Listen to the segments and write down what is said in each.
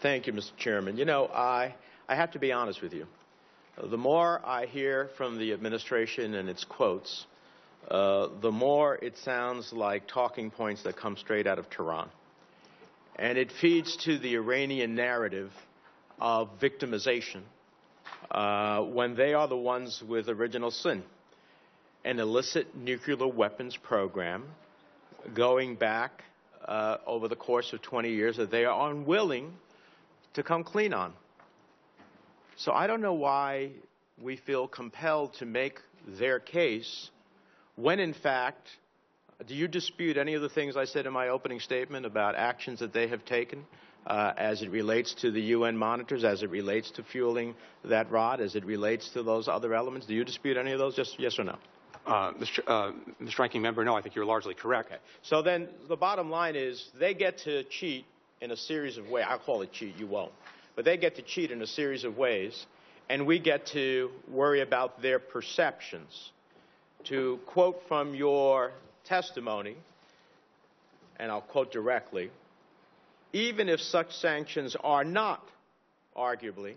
Thank you, Mr. Chairman. You know, I have to be honest with you. The more I hear from the administration and its quotes, the more it sounds like talking points that come straight out of Tehran. And it feeds to the Iranian narrative of victimization when they are the ones with original sin. An illicit nuclear weapons program going back over the course of 20 years that they are unwilling to come clean on. So I don't know why we feel compelled to make their case when, in fact, do you dispute any of the things I said in my opening statement about actions that they have taken as it relates to the UN monitors, as it relates to fueling that rod, as it relates to those other elements? Do you dispute any of those? Just yes or no? Mr. Ranking Member, no, I think you're largely correct. Okay. So then the bottom line is they get to cheat in a series of ways. I'll call it cheat, you won't. But they get to cheat in a series of ways, and we get to worry about their perceptions. To quote from your testimony, and I'll quote directly, even if such sanctions are not, arguably,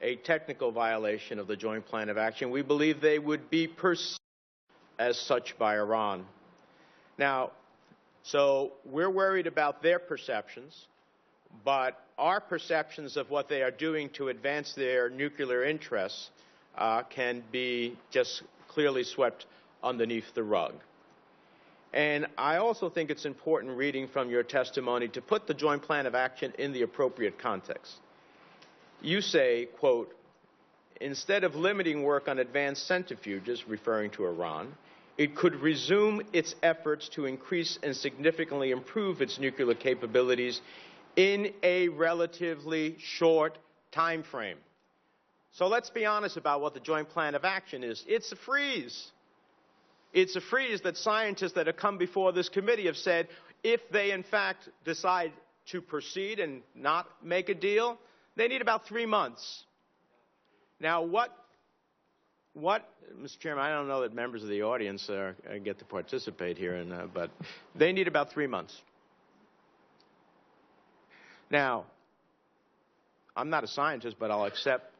a technical violation of the Joint Plan of Action, we believe they would be perceived as such by Iran. Now, so we're worried about their perceptions, but our perceptions of what they are doing to advance their nuclear interests can be just clearly swept underneath the rug. And I also think it's important, reading from your testimony, to put the Joint Plan of Action in the appropriate context. You say, quote, instead of limiting work on advanced centrifuges, referring to Iran, it could resume its efforts to increase and significantly improve its nuclear capabilities in a relatively short time frame. So let's be honest about what the Joint Plan of Action is. It's a freeze. It's a freeze that scientists that have come before this committee have said if they, in fact, decide to proceed and not make a deal, they need about 3 months. Now, what, Mr. Chairman, I don't know that members of the audience get to participate here, but they need about 3 months. Now, I'm not a scientist, but I'll accept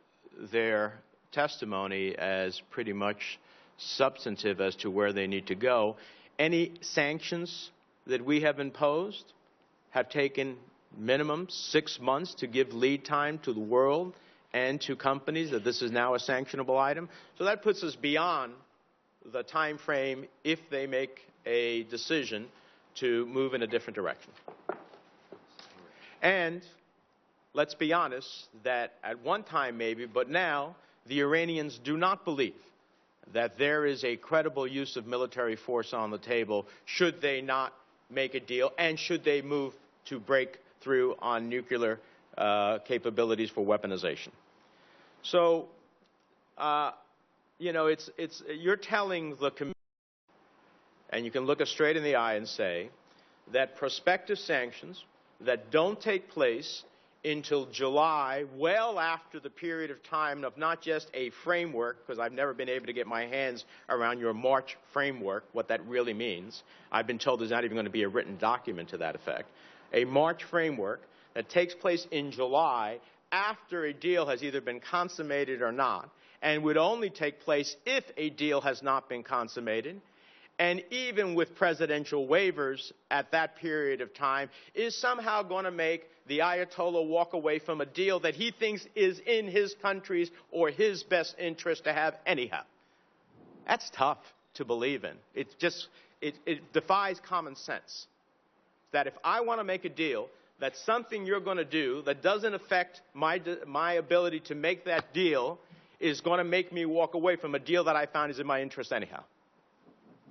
their testimony as pretty much substantive as to where they need to go. Any sanctions that we have imposed have taken minimum 6 months to give lead time to the world and to companies that this is now a sanctionable item. So that puts us beyond the time frame if they make a decision to move in a different direction. And let's be honest that at one time maybe, but now the Iranians do not believe that there is a credible use of military force on the table should they not make a deal and should they move to break through on nuclear capabilities for weaponization. So, you know, you're telling the committee, and you can look us straight in the eye and say that prospective sanctions that don't take place until July, well after the period of time of not just a framework, because I've never been able to get my hands around your March framework, what that really means. I've been told there's not even going to be a written document to that effect. A March framework that takes place in July after a deal has either been consummated or not, and would only take place if a deal has not been consummated, and even with presidential waivers at that period of time, is somehow going to make the Ayatollah walk away from a deal that he thinks is in his country's or his best interest to have anyhow. That's tough to believe in. It defies common sense. That if I want to make a deal, that's something you're going to do that doesn't affect my ability to make that deal is going to make me walk away from a deal that I found is in my interest anyhow.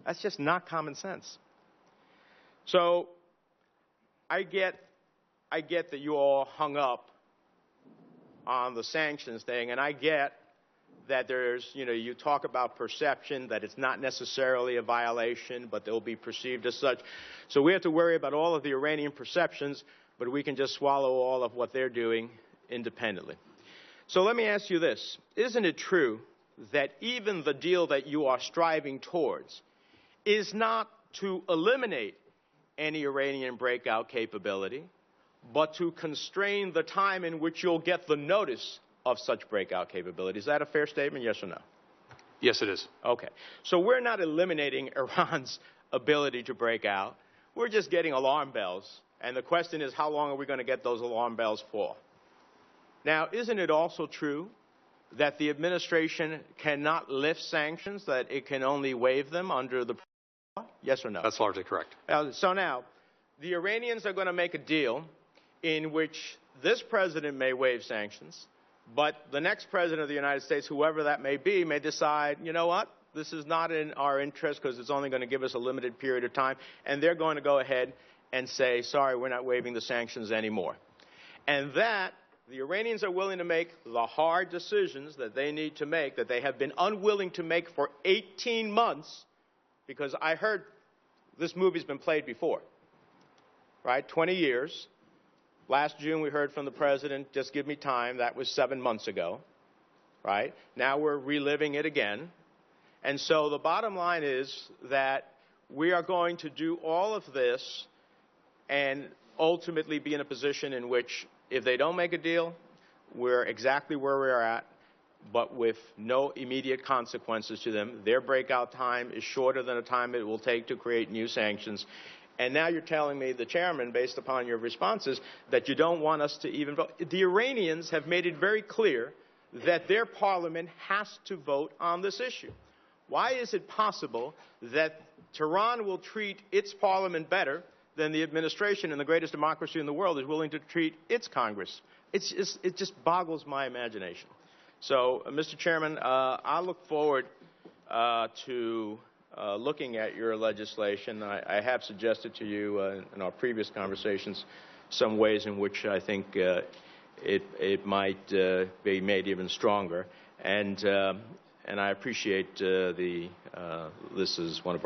That's just not common sense. So I get that you all hung up on the sanctions thing, and I get that there's, you know, you talk about perception, that it's not necessarily a violation, but they'll be perceived as such. So we have to worry about all of the Iranian perceptions, but we can just swallow all of what they're doing independently. So let me ask you this. Isn't it true that even the deal that you are striving towards is not to eliminate any Iranian breakout capability, but to constrain the time in which you'll get the notice of such breakout capability. Is that a fair statement, yes or no? Yes, it is. Okay. So we're not eliminating Iran's ability to break out. We're just getting alarm bells. And the question is, how long are we going to get those alarm bells for? Now, isn't it also true that the administration cannot lift sanctions, that it can only waive them under the law? Yes or no? That's largely correct. So now, the Iranians are going to make a deal in which this president may waive sanctions, but the next president of the United States, whoever that may be, may decide, you know what, this is not in our interest because it's only going to give us a limited period of time, and they're going to go ahead and say, sorry, we're not waiving the sanctions anymore. And that, the Iranians are willing to make the hard decisions that they need to make, that they have been unwilling to make for 18 months, because I heard this movie's been played before, right? 20 years. Last June, we heard from the president, just give me time. That was 7 months ago, right? Now we're reliving it again. And so the bottom line is that we are going to do all of this and ultimately be in a position in which, if they don't make a deal, we're exactly where we are at, but with no immediate consequences to them. Their breakout time is shorter than the time it will take to create new sanctions. And now you're telling me, the chairman, based upon your responses, that you don't want us to even vote. The Iranians have made it very clear that their parliament has to vote on this issue. Why is it possible that Tehran will treat its parliament better than the administration in the greatest democracy in the world is willing to treat its Congress? It just boggles my imagination. So, Mr. Chairman, I look forward to looking at your legislation. I have suggested to you in our previous conversations some ways in which I think it might be made even stronger. And I appreciate this is one of our